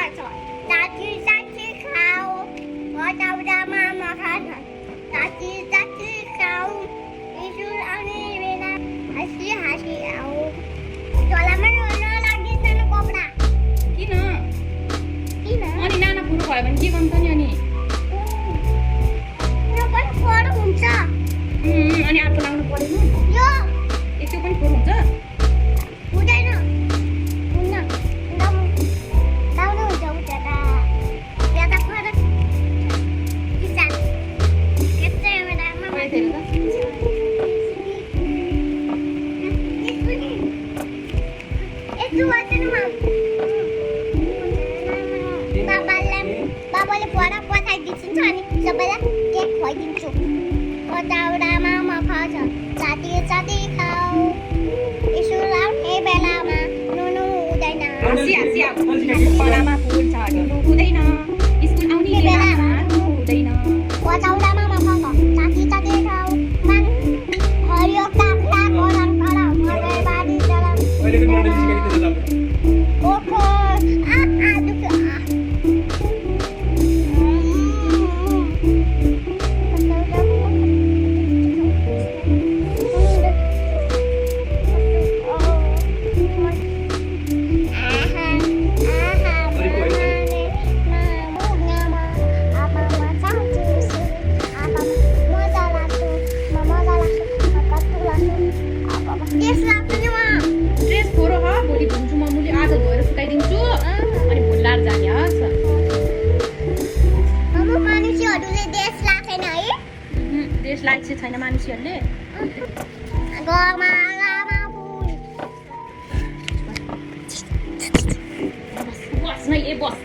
पर्छ जाति जाति खाऊ बचाउँदामा मखान जाति जाति खाऊ स्कुल आउने बेला हाँसी हाँसी आऊ झोलामा नलाग्दैछ न कपडा किन किन अनि नाना पुरो भयो भने के गर्नु त नि अनि यो पनि फोहोर हुन्छ अनि अर्को लाउनु परेन यो त्यो पनि फोहोर हुन्छ हुँदैन हुन्न लाउनु हुन्छ उता त यहाँ त फोहोर किचन यस्तै बेलामा खोइ हेर त बाबाले पढा पठाइदिन्छु नि अनि सबैलाई केक खुवाइदिन्छु कताउडामा मखान जाति जाति खाऊ स्कुल आउने बेलामा नुनु हुँदैन हाँसी हाँसी आऊ पढामा फुल छ नुनु हुँदैन स्कुल आउने बेलामा नुनु हुँदैन कताउडामा मखान जाति जाति खाऊ मान हरियो काक्रा गरम गरम मकै बारी चलाम ओहो आ दुख ड्रेस फोहोर हो भोलि धुन्छु मम्मीले आज धोएर सुकाइदिन्छु अनि भोलि लाएर जाने हस् मानिसहरूले देश लाग्दैन है ड्रेस लागेको छैन मानिसहरूले गमा गमा फुल बस न ए बस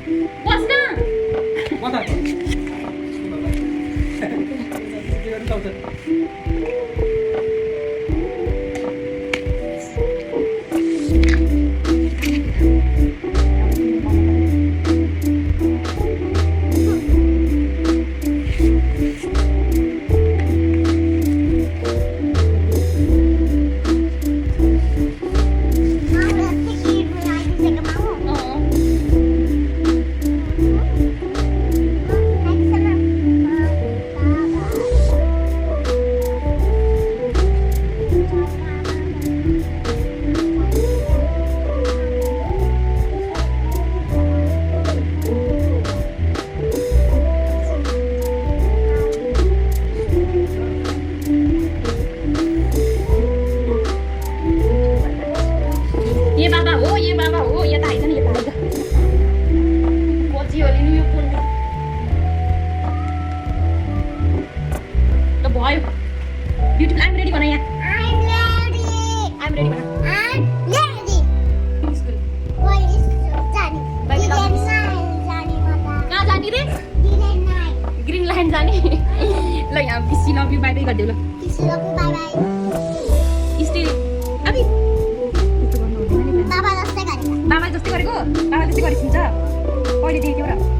बस न ये बाबा हो यता आइज नि यता आइज पछि हो लिनु यो फोन ल भयो ब्युटिफुल आइम रेडी भन यहाँ आइम रेडी भन कहाँ जाने रे ग्रिन लाइन जाने ल यहाँ पिसी लभ यु बाई बाई गरिदेऊ ल स्टे अबि बाबा जस्तै गरेको बाबा त्यस्तै गरेछ हुन्छ कहिले देख्यो र